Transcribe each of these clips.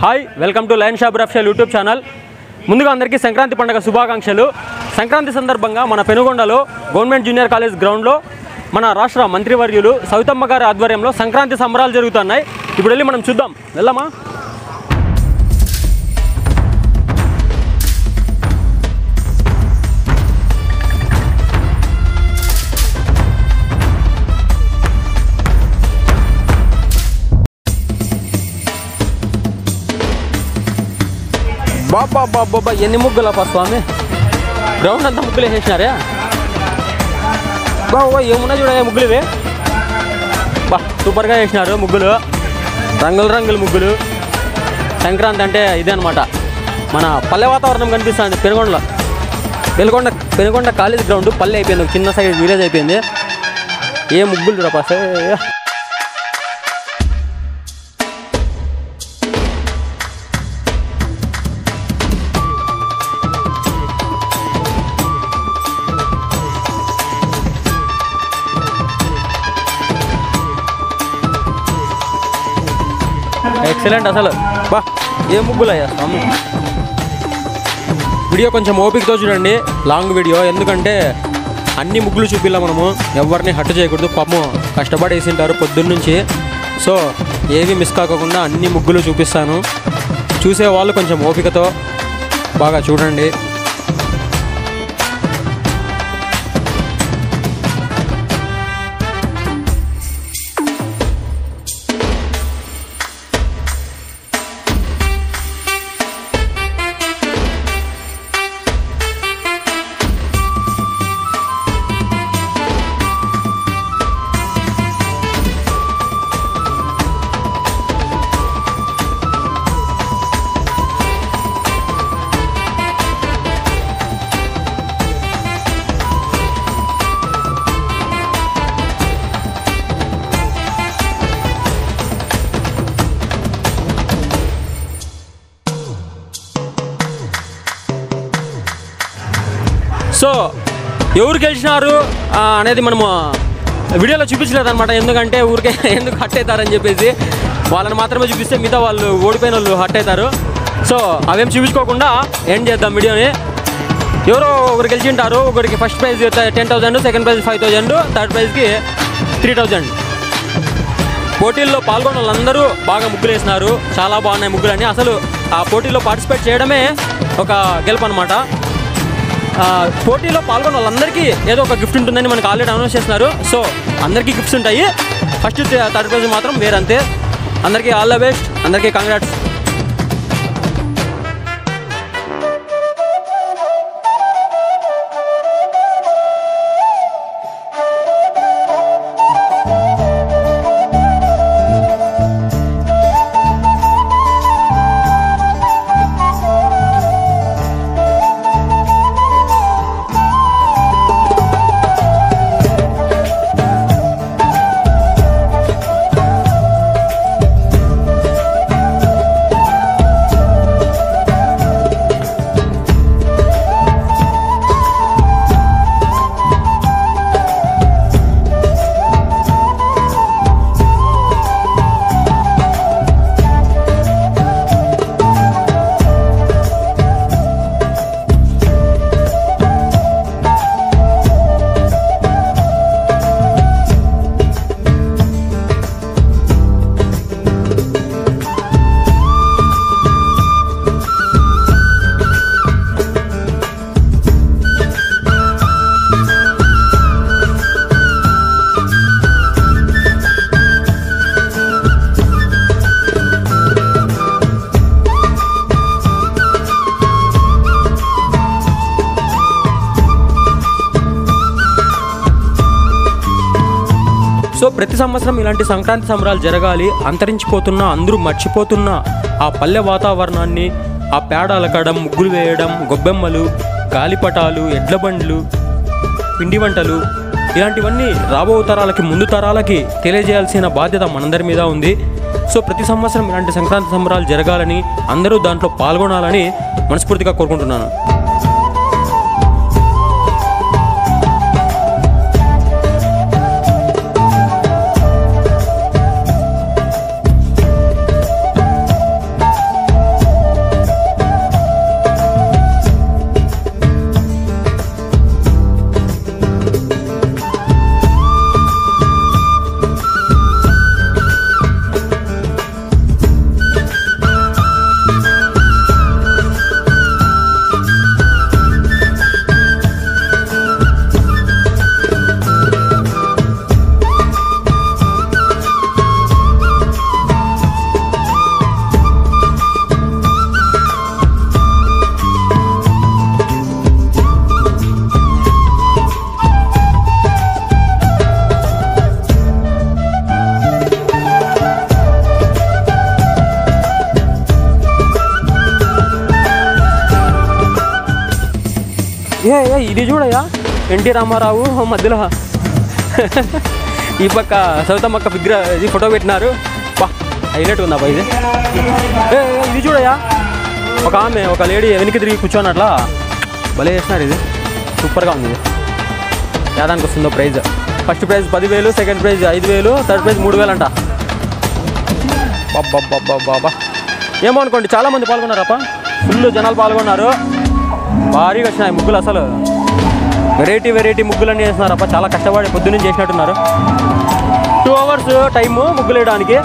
Hi welcome to lion shop official YouTube channel. ముందుగా అందరికీ సంక్రాంతి పండుగ శుభాకాంక్షలు. సంక్రాంతి సందర్భంగా మన పెనుగొండలో గవర్నమెంట్ జూనియర్ కాలేజ్ గ్రౌండ్లో మన రాష్ట్ర మంత్రివర్యులు సవితమ్మ గారి ఆధ్వర్యంలో సంక్రాంతి సంబరాలు జరుగుతున్నాయి. ఇప్పుడు వెళ్ళి మనం చూద్దాం. వెళ్ళమా? బాబా బాబా ఎన్ని ముగ్గులప్పా స్వామి, గ్రౌండ్ అంతా ముగ్గులు వేసేసినారే. బాబా ఏమున్నా చూడ ముగ్గులు ఇవే. బా సూపర్గా వేసినారు ముగ్గులు, రంగుల రంగుల ముగ్గులు. సంక్రాంతి అంటే ఇదే అనమాట, మన పల్లె వాతావరణం కనిపిస్తుంది పెనుగొండలో. పెనుగొండ కాలేజ్ గ్రౌండ్ పల్లె అయిపోయింది, చిన్న సైడ్ విలేజ్ అయిపోయింది. ఏ ముగ్గులు చూడపా. ఎక్సలెంట్ అసలు. బా ఏ ముగ్గులు అయ్యా స్వామి. వీడియో కొంచెం ఓపికతో చూడండి, లాంగ్ వీడియో. ఎందుకంటే అన్ని ముగ్గులు చూపిలా మనము, ఎవరిని హట్టు చేయకూడదు. పాపం కష్టపడి వేసింటారు పొద్దున్నుంచి. సో ఏవి మిస్ కాకుండా అన్ని ముగ్గులు చూపిస్తాను. చూసేవాళ్ళు కొంచెం ఓపికతో బాగా చూడండి. సో ఎవరు గెలిచినారు అనేది మనము వీడియోలో చూపించలేదన్నమాట. ఎందుకంటే ఊరికే ఎందుకు హట్ అవుతారని చెప్పేసి వాళ్ళని మాత్రమే చూపిస్తే మిగతా వాళ్ళు ఓడిపోయిన వాళ్ళు హట్ అవుతారు. సో అవేం చూపించుకోకుండా ఎండ్ చేద్దాం వీడియోని. ఎవరో ఒకరు గెలిచింటారు. ఒకరికి first prize 10,000, second prize 5,000, third ప్రైజ్కి 3,000. పోటీల్లో పాల్గొన్న వాళ్ళందరూ బాగా ముగ్గులు వేసినారు. చాలా బాగున్నాయి ముగ్గులని. అసలు ఆ పోటీలో పార్టిసిపేట్ చేయడమే ఒక గెలుపు అనమాట. పోటీలో పాల్గొన్న వాళ్ళందరికీ ఏదో ఒక గిఫ్ట్ ఉంటుందని మనకు ఆల్రెడీ అనౌన్స్ చేస్తున్నారు. సో అందరికీ గిఫ్ట్స్ ఉంటాయి. ఫస్ట్ థర్డ్ ప్రైజ్ మాత్రం వేరంతే. అందరికీ ఆల్ ద బెస్ట్, అందరికీ కంగ్రాట్స్. సో ప్రతి సంవత్సరం ఇలాంటి సంక్రాంతి సంబరాలు జరగాలి. అంతరించిపోతున్న, అందరూ మర్చిపోతున్న ఆ పల్లె వాతావరణాన్ని, ఆ పేడ అలకడం, ముగ్గులు వేయడం, గొబ్బెమ్మలు, గాలిపటాలు, ఎడ్ల బండ్లు, పిండి వంటలు, ఇలాంటివన్నీ రాబో తరాలకి, ముందు తరాలకి తెలియజేయాల్సిన బాధ్యత మనందరి మీద ఉంది. సో ప్రతి సంవత్సరం ఇలాంటి సంక్రాంతి సంబరాలు జరగాలని, అందరూ దాంట్లో పాల్గొనాలని మనస్ఫూర్తిగా కోరుకుంటున్నాను. ఇది చూడయ్యా, ఎన్టీ రామారావు మధ్యలో ఈ పక్క సవితమ్మక్క ఫిగర్ ఇది ఫోటో పెట్టినారు. హైలైట్ ఉందా ఇది. ఇది చూడయ్యా, ఒక ఆమె ఒక లేడీ వెనక్కి తిరిగి కూర్చోనట్లా భలే చేస్తున్నారు. ఇది సూపర్గా ఉంది. ఇది యాదానికి వస్తుందో prize. First prize 10,000, second prize 5,000, third prize 3,000 అంట. బాబా ఏమో అనుకోండి, చాలామంది పాల్గొన్నారప్ప, ఫుల్ జనాలు పాల్గొన్నారు. భారీగా వచ్చినాయి ముగ్గులు. అసలు వెరైటీ ముగ్గులన్నీ వేస్తున్నారప్ప. చాలా కష్టపడి పొద్దున్నే చేసినట్టున్నారు. 2 hours టైము ముగ్గులు వేయడానికి.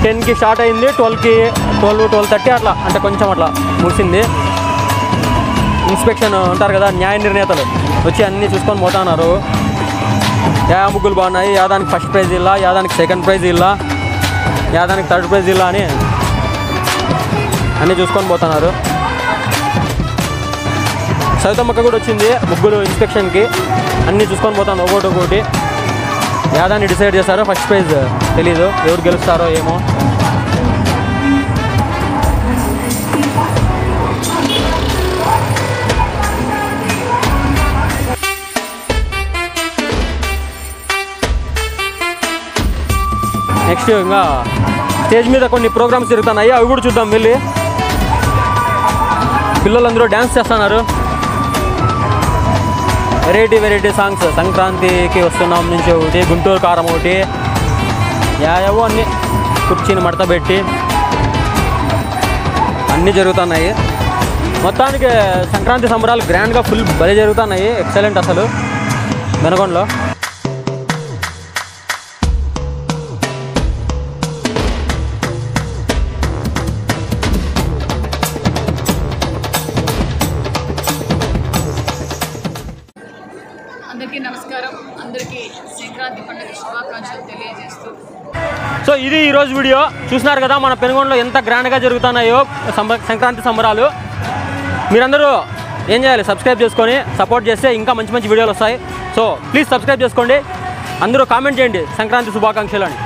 10కి స్టార్ట్ అయింది, 12కి 12:30 అట్లా, అంటే కొంచెం అట్లా ముగిసింది. ఇన్స్పెక్షన్ ఉంటారు కదా, న్యాయ నిర్ణేతలు వచ్చి అన్నీ చూసుకొని పోతున్నారు. ముగ్గులు బాగున్నాయి, యాదానికి ఫస్ట్ ప్రైజ్ ఇలా, యాదానికి సెకండ్ ప్రైజ్ ఇలా, యాదానికి థర్డ్ ప్రైజ్ ఇలా అని అన్నీ చూసుకొని పోతున్నారు. సవితమ్మక్క కూడా వచ్చింది ముగ్గులు ఇన్స్పెక్షన్కి. అన్నీ చూసుకొని పోతాను ఒకటి. యాదాన్ని డిసైడ్ చేశారో ఫస్ట్ ప్రైజ్ తెలీదు, ఎవరు గెలుస్తారో ఏమో. నెక్స్ట్ ఇంకా స్టేజ్ మీద కొన్ని ప్రోగ్రామ్స్ జరుగుతున్నాయి, అవి కూడా చూద్దాం వెళ్ళి. పిల్లలందరూ డ్యాన్స్ చేస్తున్నారు. Variety songs. సంక్రాంతికి వస్తున్నాం నుంచి ఒకటి, గుంటూరు కారం ఒకటి, ఏవో అన్నీ కుర్చీని మడత పెట్టి అన్నీ జరుగుతున్నాయి. మొత్తానికి సంక్రాంతి సంబరాలు గ్రాండ్గా ఫుల్ భలే జరుగుతున్నాయి. ఎక్సలెంట్ అసలు మెనగొండలో. అందరికీ నమస్కారం. అందరికీ సంక్రాంతి పండుగ శుభాకాంక్షలు తెలియజేస్తూ, సో ఇది ఈరోజు వీడియో. చూసినారు కదా మన పెనుగొండలో ఎంత గ్రాండ్గా జరుగుతున్నాయో సంక్రాంతి సంబరాలు. మీరందరూ ఏం చేయాలి, సబ్స్క్రైబ్ చేసుకొని సపోర్ట్ చేస్తే ఇంకా మంచి వీడియోలు వస్తాయి. సో ప్లీజ్ సబ్స్క్రైబ్ చేసుకోండి. అందరూ కామెంట్ చేయండి సంక్రాంతి శుభాకాంక్షలు అని.